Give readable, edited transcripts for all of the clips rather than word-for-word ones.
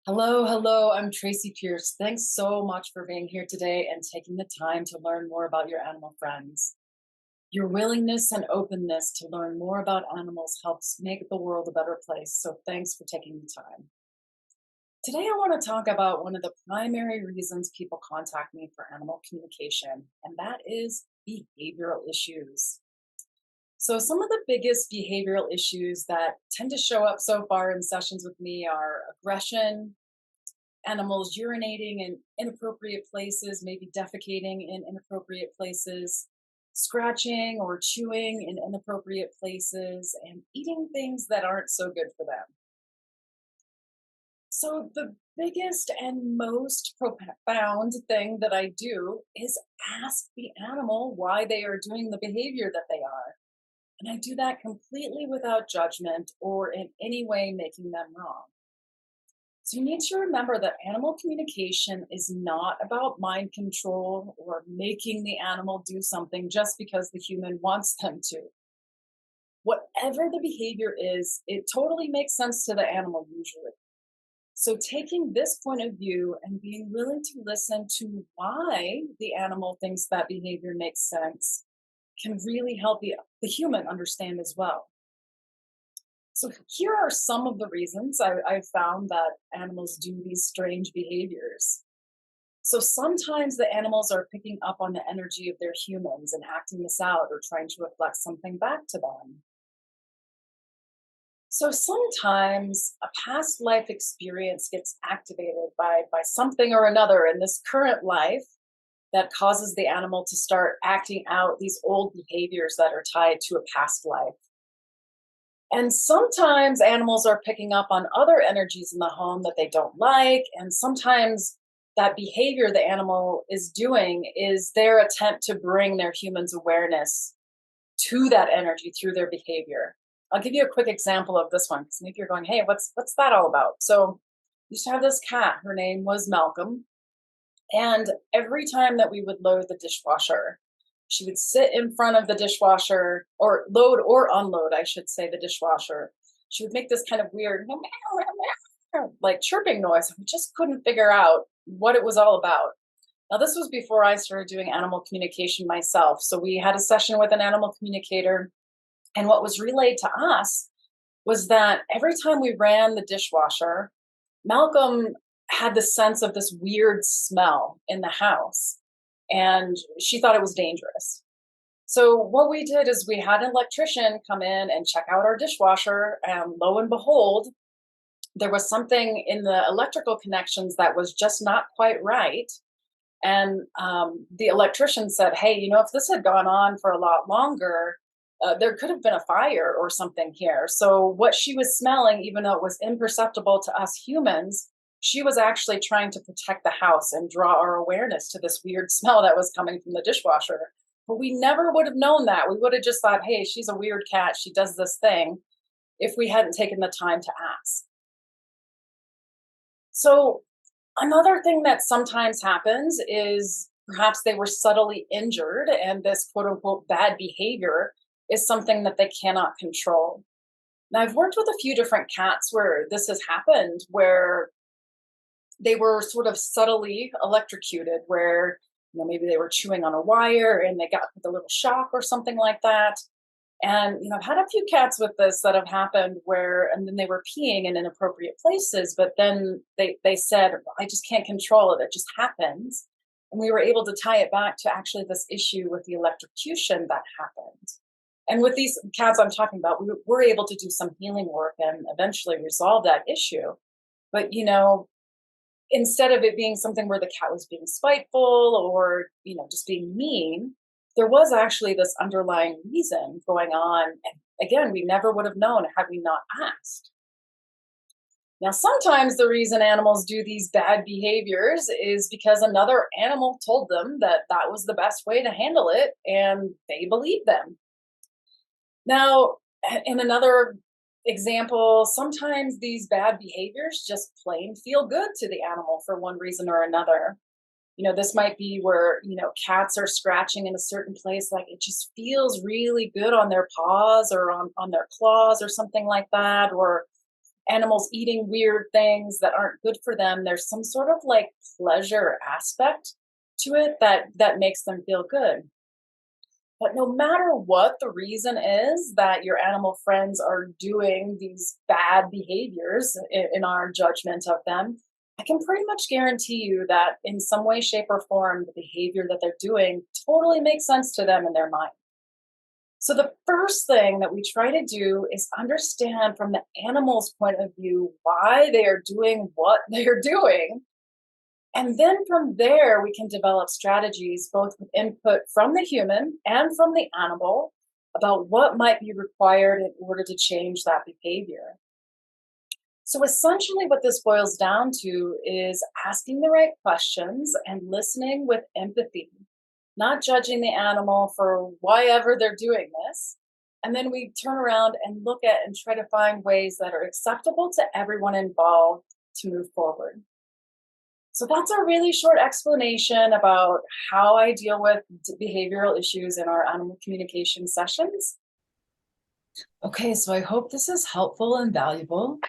Hello, hello. I'm Tracy Pierce. Thanks so much for being here today and taking the time to learn more about your animal friends. Your willingness and openness to learn more about animals helps make the world a better place. So thanks for taking the time. Today, I want to talk about one of the primary reasons people contact me for animal communication, and that is behavioral issues. So, some of the biggest behavioral issues that tend to show up so far in sessions with me are aggression, animals urinating in inappropriate places, maybe defecating in inappropriate places, scratching or chewing in inappropriate places, and eating things that aren't so good for them. So, the biggest and most profound thing that I do is ask the animal why they are doing the behavior that they are. And I do that completely without judgment or in any way making them wrong. So you need to remember that animal communication is not about mind control or making the animal do something just because the human wants them to. Whatever the behavior is, it totally makes sense to the animal usually. So taking this point of view and being willing to listen to why the animal thinks that behavior makes sense can really help the human understand as well. So here are some of the reasons I've found that animals do these strange behaviors. So sometimes the animals are picking up on the energy of their humans and acting this out or trying to reflect something back to them. So sometimes a past life experience gets activated by something or another in this current life that causes the animal to start acting out these old behaviors that are tied to a past life. And sometimes animals are picking up on other energies in the home that they don't like. And sometimes that behavior the animal is doing is their attempt to bring their human's awareness to that energy through their behavior. I'll give you a quick example of this one because maybe you're going, hey, what's that all about? So we used to have this cat. Her name was Malcolm. And every time that we would load the dishwasher, she would sit in front of the dishwasher or load or unload, I should say, the dishwasher. She would make this kind of weird, like chirping noise. We just couldn't figure out what it was all about. Now, this was before I started doing animal communication myself. So we had a session with an animal communicator. And what was relayed to us was that every time we ran the dishwasher, Malcolm had the sense of this weird smell in the house, and she thought it was dangerous. So what we did is we had an electrician come in and check out our dishwasher, and lo and behold, there was something in the electrical connections that was just not quite right. And the electrician said, "Hey, if this had gone on for a lot longer, there could have been a fire or something here." So what she was smelling, even though it was imperceptible to us humans, she was actually trying to protect the house and draw our awareness to this weird smell that was coming from the dishwasher. But we never would have known that. We would have just thought, hey, she's a weird cat. She does this thing, if we hadn't taken the time to ask. So another thing that sometimes happens is perhaps they were subtly injured, and this quote unquote bad behavior is something that they cannot control. Now, I've worked with a few different cats where this has happened, where they were sort of subtly electrocuted, where maybe they were chewing on a wire and they got the little shock or something like that. And I've had a few cats with this that have happened where, and then they were peeing in inappropriate places, but then they said, "I just can't control it. It just happens." And we were able to tie it back to actually this issue with the electrocution that happened. And with these cats I'm talking about, we were able to do some healing work and eventually resolve that issue. But instead of it being something where the cat was being spiteful or just being mean, there was actually this underlying reason going on, and again, we never would have known had we not asked. Now, sometimes the reason animals do these bad behaviors is because another animal told them that that was the best way to handle it, and they believed them. Now, in another example, sometimes these bad behaviors just plain feel good to the animal for one reason or another. This might be where, cats are scratching in a certain place, like it just feels really good on their paws or on their claws or something like that. animals eating weird things that aren't good for them, there's some sort of like pleasure aspect to it that makes them feel good. But no matter what the reason is that your animal friends are doing these bad behaviors in our judgment of them, I can pretty much guarantee you that in some way, shape, or form, the behavior that they're doing totally makes sense to them in their mind. So, the first thing that we try to do is understand from the animal's point of view why they are doing what they're doing. And then from there, we can develop strategies both with input from the human and from the animal about what might be required in order to change that behavior. So, essentially, what this boils down to is asking the right questions and listening with empathy, not judging the animal for why ever they're doing this. And then we turn around and look at and try to find ways that are acceptable to everyone involved to move forward. So that's a really short explanation about how I deal with behavioral issues in our animal communication sessions. Okay, so I hope this is helpful and valuable.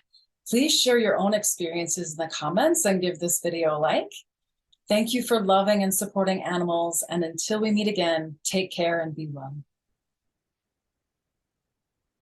Please share your own experiences in the comments and give this video a like. Thank you for loving and supporting animals. And until we meet again, take care and be well.